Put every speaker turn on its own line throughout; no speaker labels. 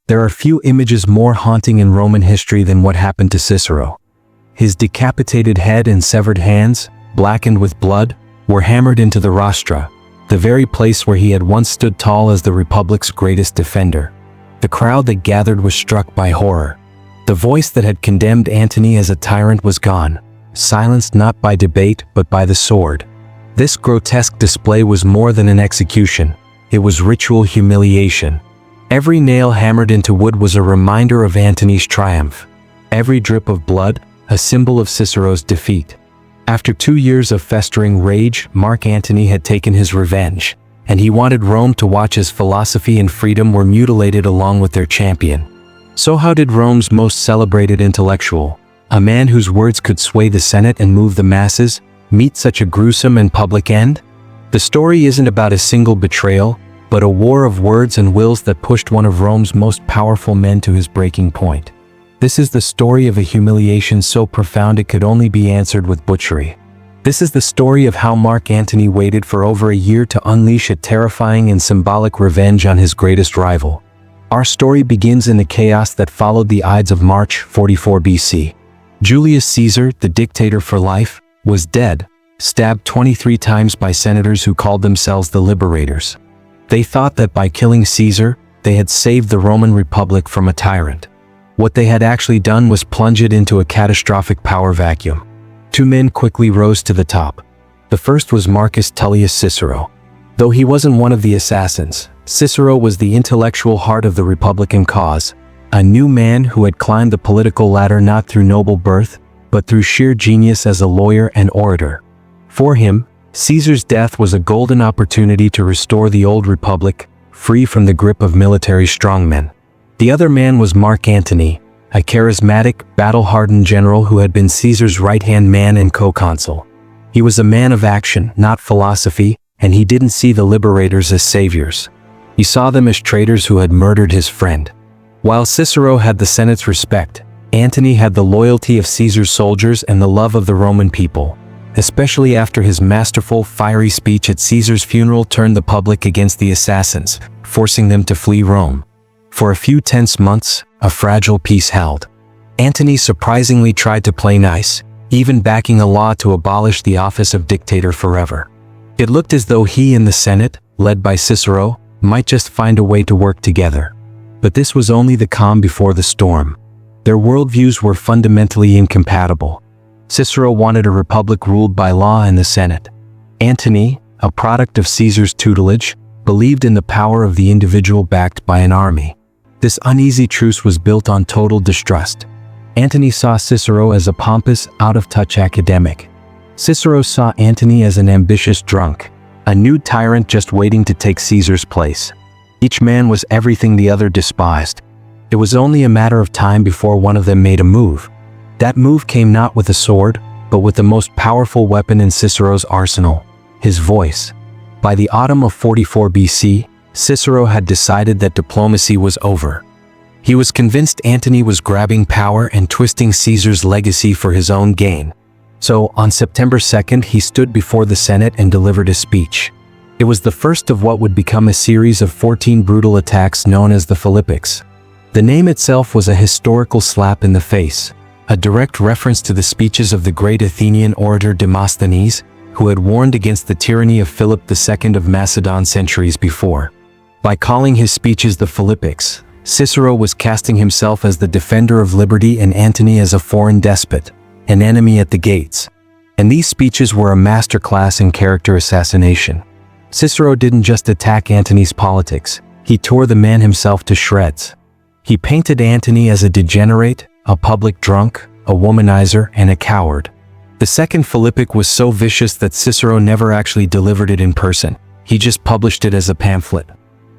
There are few images more haunting in Roman history than what happened to Cicero. His decapitated head and severed hands, blackened with blood, were hammered into the Rostra, the very place where he had once stood tall as the Republic's greatest defender. The crowd that gathered was struck by horror. The voice that had condemned Antony as a tyrant was gone, silenced not by debate but by the sword. This grotesque display was more than an execution. It was ritual humiliation. Every nail hammered into wood was a reminder of Antony's triumph. Every drip of blood, a symbol of Cicero's defeat. After 2 years of festering rage, Mark Antony had taken his revenge, and he wanted Rome to watch as philosophy and freedom were mutilated along with their champion. So how did Rome's most celebrated intellectual, a man whose words could sway the Senate and move the masses, meet such a gruesome and public end? The story isn't about a single betrayal, but a war of words and wills that pushed one of Rome's most powerful men to his breaking point. This is the story of a humiliation so profound it could only be answered with butchery. This is the story of how Mark Antony waited for over a year to unleash a terrifying and symbolic revenge on his greatest rival. Our story begins in the chaos that followed the Ides of March 44 BC. Julius Caesar, the dictator for life, was dead, stabbed 23 times by senators who called themselves the Liberators. They thought that by killing Caesar, they had saved the Roman Republic from a tyrant. What they had actually done was plunge it into a catastrophic power vacuum. 2 men quickly rose to the top. The first was Marcus Tullius Cicero. Though he wasn't one of the assassins, Cicero was the intellectual heart of the Republican cause, a new man who had climbed the political ladder not through noble birth, but through sheer genius as a lawyer and orator. For him, Caesar's death was a golden opportunity to restore the old republic, free from the grip of military strongmen. The other man was Mark Antony, a charismatic, battle-hardened general who had been Caesar's right-hand man and co-consul. He was a man of action, not philosophy, and he didn't see the liberators as saviors. He saw them as traitors who had murdered his friend. While Cicero had the Senate's respect, Antony had the loyalty of Caesar's soldiers and the love of the Roman people, especially after his masterful, fiery speech at Caesar's funeral turned the public against the assassins, forcing them to flee Rome. For a few tense months, a fragile peace held. Antony surprisingly tried to play nice, even backing a law to abolish the office of dictator forever. It looked as though he and the Senate, led by Cicero, might just find a way to work together. But this was only the calm before the storm. Their worldviews were fundamentally incompatible. Cicero wanted a republic ruled by law and the Senate. Antony, a product of Caesar's tutelage, believed in the power of the individual backed by an army. This uneasy truce was built on total distrust. Antony saw Cicero as a pompous, out-of-touch academic. Cicero saw Antony as an ambitious drunk, a new tyrant just waiting to take Caesar's place. Each man was everything the other despised. It was only a matter of time before one of them made a move. That move came not with a sword, but with the most powerful weapon in Cicero's arsenal, his voice. By the autumn of 44 BC, Cicero had decided that diplomacy was over. He was convinced Antony was grabbing power and twisting Caesar's legacy for his own gain. So, on September 2nd, he stood before the Senate and delivered a speech. It was the first of what would become a series of 14 brutal attacks known as the Philippics. The name itself was a historical slap in the face, a direct reference to the speeches of the great Athenian orator Demosthenes, who had warned against the tyranny of Philip II of Macedon centuries before. By calling his speeches the Philippics, Cicero was casting himself as the defender of liberty and Antony as a foreign despot, an enemy at the gates. And these speeches were a masterclass in character assassination. Cicero didn't just attack Antony's politics, he tore the man himself to shreds. He painted Antony as a degenerate, a public drunk, a womanizer, and a coward. The second Philippic was so vicious that Cicero never actually delivered it in person. He just published it as a pamphlet.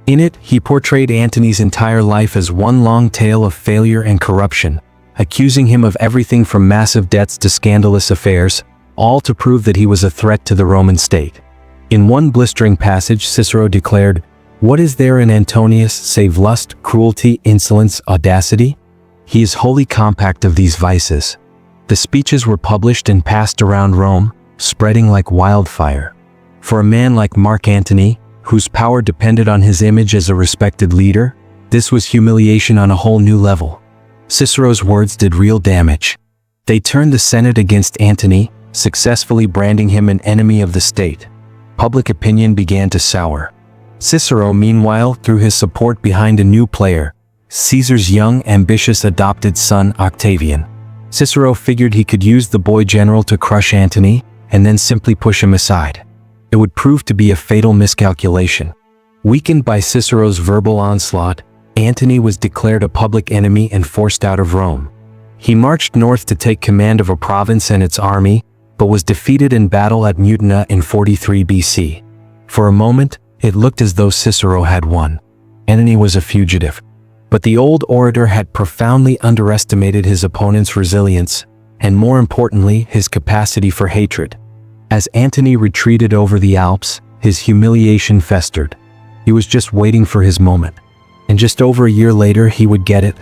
In it, he portrayed Antony's entire life as one long tale of failure and corruption, accusing him of everything from massive debts to scandalous affairs, all to prove that he was a threat to the Roman state. In one blistering passage, Cicero declared, "What is there in Antonius save lust, cruelty, insolence, audacity? He is wholly compact of these vices." The speeches were published and passed around Rome, spreading like wildfire. For a man like Mark Antony, whose power depended on his image as a respected leader, This was humiliation on a whole new level. Cicero's words did real damage. They turned the Senate against Antony, successfully branding him an enemy of the state. Public opinion began to sour. Cicero, meanwhile, threw his support behind a new player, Caesar's young, ambitious adopted son Octavian. Cicero figured he could use the boy general to crush Antony, and then simply push him aside. It would prove to be a fatal miscalculation. Weakened by Cicero's verbal onslaught, Antony was declared a public enemy and forced out of Rome. He marched north to take command of a province and its army, but was defeated in battle at Mutina in 43 BC. For a moment, it looked as though Cicero had won. Antony was a fugitive. But the old orator had profoundly underestimated his opponent's resilience, and more importantly, his capacity for hatred. As Antony retreated over the Alps, his humiliation festered. He was just waiting for his moment. And just over a year later, he would get it.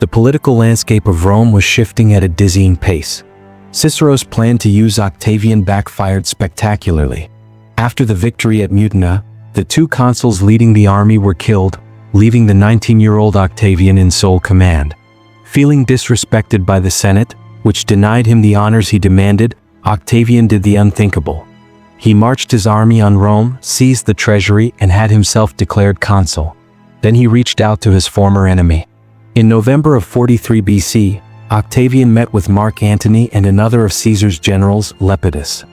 The political landscape of Rome was shifting at a dizzying pace. Cicero's plan to use Octavian backfired spectacularly. After the victory at Mutina, the two consuls leading the army were killed, leaving the 19-year-old Octavian in sole command. Feeling disrespected by the Senate, which denied him the honors he demanded, Octavian did the unthinkable. He marched his army on Rome, seized the treasury, and had himself declared consul. Then he reached out to his former enemy. In November of 43 BC, Octavian met with Mark Antony and another of Caesar's generals, Lepidus.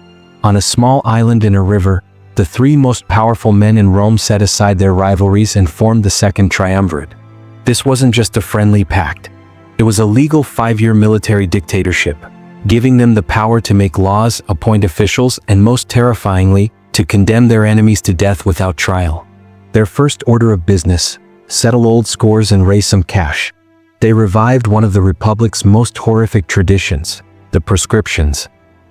On a small island in a river, the three most powerful men in Rome set aside their rivalries and formed the Second Triumvirate. This wasn't just a friendly pact. It was a legal 5-year military dictatorship, giving them the power to make laws, appoint officials, and most terrifyingly, to condemn their enemies to death without trial. Their first order of business: settle old scores and raise some cash. They revived one of the Republic's most horrific traditions, the proscriptions.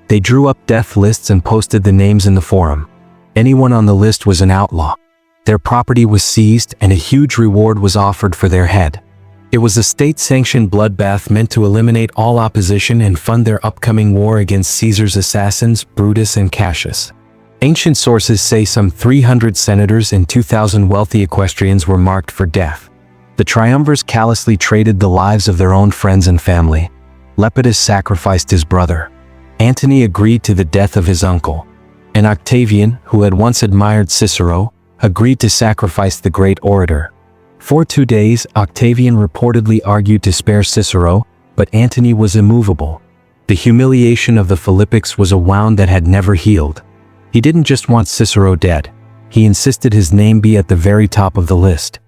They drew up death lists and posted the names in the forum. Anyone on the list was an outlaw. Their property was seized and a huge reward was offered for their head. It was a state-sanctioned bloodbath meant to eliminate all opposition and fund their upcoming war against Caesar's assassins, Brutus and Cassius. Ancient sources say some 300 senators and 2,000 wealthy equestrians were marked for death. The triumvirs callously traded the lives of their own friends and family. Lepidus sacrificed his brother. Antony agreed to the death of his uncle. And Octavian, who had once admired Cicero, agreed to sacrifice the great orator. For 2 days, Octavian reportedly argued to spare Cicero, but Antony was immovable. The humiliation of the Philippics was a wound that had never healed. He didn't just want Cicero dead. He insisted his name be at the very top of the list.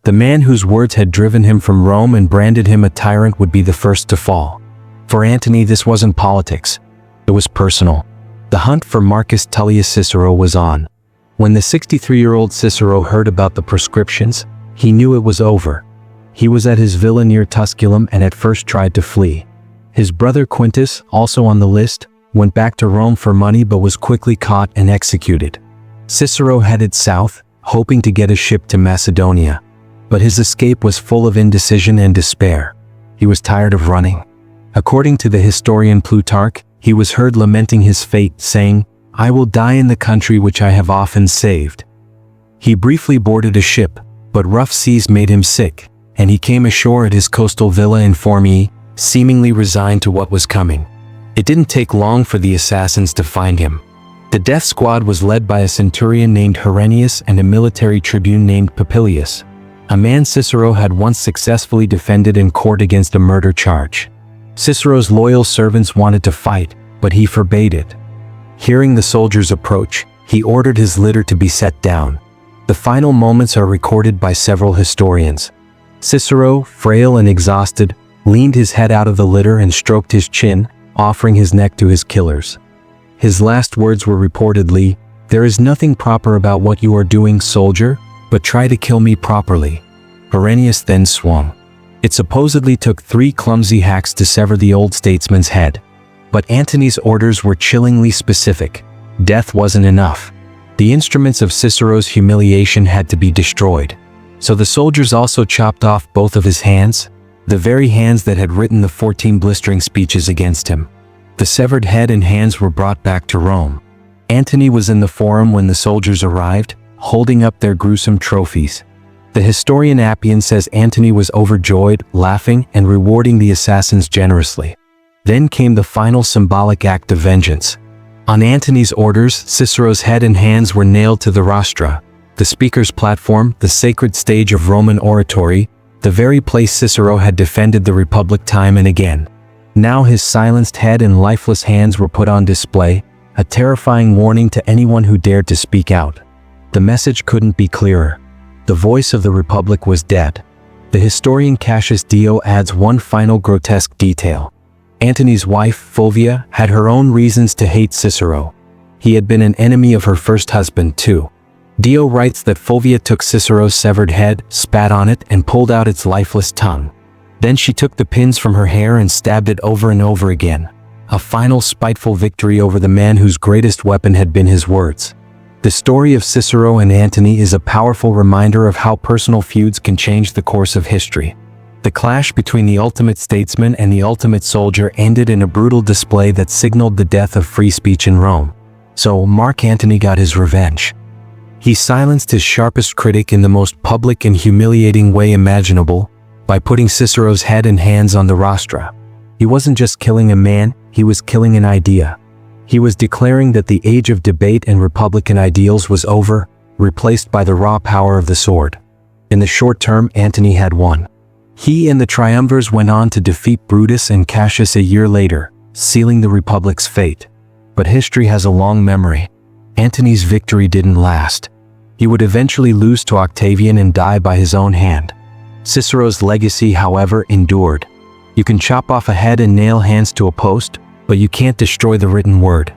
The man whose words had driven him from Rome and branded him a tyrant would be the first to fall. For Antony, this wasn't politics. It was personal. The hunt for Marcus Tullius Cicero was on. When the 63-year-old Cicero heard about the proscriptions, he knew it was over. He was at his villa near Tusculum and at first tried to flee. His brother Quintus, also on the list, went back to Rome for money but was quickly caught and executed. Cicero headed south, hoping to get a ship to Macedonia. But his escape was full of indecision and despair. He was tired of running. According to the historian Plutarch, he was heard lamenting his fate, saying, "I will die in the country which I have often saved." He briefly boarded a ship, but rough seas made him sick, and he came ashore at his coastal villa in Formii, seemingly resigned to what was coming. It didn't take long for the assassins to find him. The death squad was led by a centurion named Herennius and a military tribune named Popilius, a man Cicero had once successfully defended in court against a murder charge. Cicero's loyal servants wanted to fight, but he forbade it. Hearing the soldiers approach, he ordered his litter to be set down. The final moments are recorded by several historians. Cicero, frail and exhausted, leaned his head out of the litter and stroked his chin, offering his neck to his killers. His last words were reportedly, "There is nothing proper about what you are doing, soldier, but try to kill me properly." Herennius then swung. It supposedly took 3 clumsy hacks to sever the old statesman's head. But Antony's orders were chillingly specific. Death wasn't enough. The instruments of Cicero's humiliation had to be destroyed. So the soldiers also chopped off both of his hands, the very hands that had written the 14 blistering speeches against him. The severed head and hands were brought back to Rome. Antony was in the forum when the soldiers arrived, holding up their gruesome trophies. The historian Appian says Antony was overjoyed, laughing, and rewarding the assassins generously. Then came the final symbolic act of vengeance. On Antony's orders, Cicero's head and hands were nailed to the Rostra, the speaker's platform, the sacred stage of Roman oratory, the very place Cicero had defended the Republic time and again. Now his silenced head and lifeless hands were put on display, a terrifying warning to anyone who dared to speak out. The message couldn't be clearer. The voice of the Republic was dead. The historian Cassius Dio adds one final grotesque detail. Antony's wife, Fulvia, had her own reasons to hate Cicero. He had been an enemy of her first husband, too. Dio writes that Fulvia took Cicero's severed head, spat on it, and pulled out its lifeless tongue. Then she took the pins from her hair and stabbed it over and over again. A final spiteful victory over the man whose greatest weapon had been his words. The story of Cicero and Antony is a powerful reminder of how personal feuds can change the course of history. The clash between the ultimate statesman and the ultimate soldier ended in a brutal display that signaled the death of free speech in Rome. So Mark Antony got his revenge. He silenced his sharpest critic in the most public and humiliating way imaginable, by putting Cicero's head and hands on the Rostra. He wasn't just killing a man, he was killing an idea. He was declaring that the age of debate and republican ideals was over, replaced by the raw power of the sword. In the short term, Antony had won. He and the triumvirs went on to defeat Brutus and Cassius a year later, sealing the Republic's fate. But history has a long memory. Antony's victory didn't last. He would eventually lose to Octavian and die by his own hand. Cicero's legacy, however, endured. You can chop off a head and nail hands to a post, but you can't destroy the written word.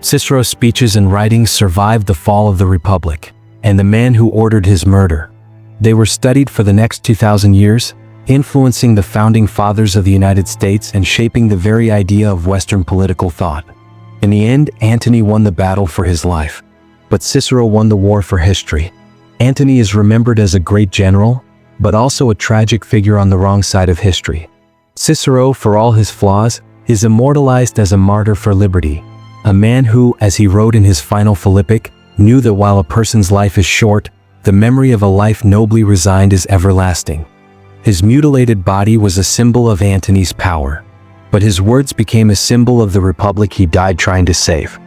Cicero's speeches and writings survived the fall of the Republic, and the man who ordered his murder. They were studied for the next 2,000 years, influencing the founding fathers of the United States and shaping the very idea of Western political thought. In the end, Antony won the battle for his life, but Cicero won the war for history. Antony is remembered as a great general, but also a tragic figure on the wrong side of history. Cicero, for all his flaws, is immortalized as a martyr for liberty, a man who, as he wrote in his final Philippic, knew that while a person's life is short, the memory of a life nobly resigned is everlasting. His mutilated body was a symbol of Antony's power, but his words became a symbol of the republic he died trying to save.